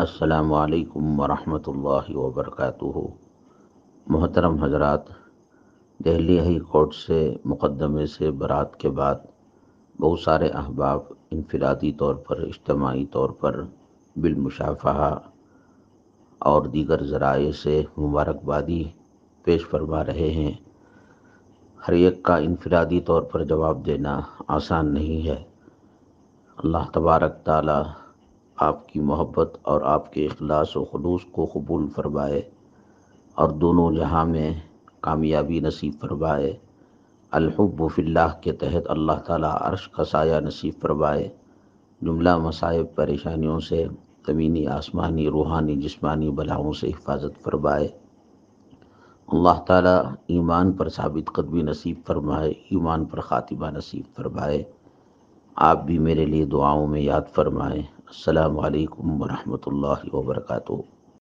السلام علیکم ورحمۃ اللہ وبرکاتہ۔ محترم حضرات، دہلی ہائی کورٹ سے مقدمے سے برات کے بعد بہت سارے احباب انفرادی طور پر، اجتماعی طور پر بالمشافہہ اور دیگر ذرائع سے مبارکبادی پیش فرما رہے ہیں۔ ہر ایک کا انفرادی طور پر جواب دینا آسان نہیں ہے۔ اللہ تبارک تعالی آپ کی محبت اور آپ کے اخلاص و خلوص کو قبول فرمائے اور دونوں جہاں میں کامیابی نصیب فرمائے۔ الحب فی اللہ کے تحت اللہ تعالیٰ عرش کا سایہ نصیب فرمائے، جملہ مصائب پریشانیوں سے، زمینی آسمانی روحانی جسمانی بلاؤں سے حفاظت فرمائے۔ اللہ تعالیٰ ایمان پر ثابت قدمی نصیب فرمائے، ایمان پر خاتمہ نصیب فرمائے۔ آپ بھی میرے لیے دعاؤں میں یاد فرمائیں۔ السلام علیکم ورحمۃ اللہ وبرکاتہ۔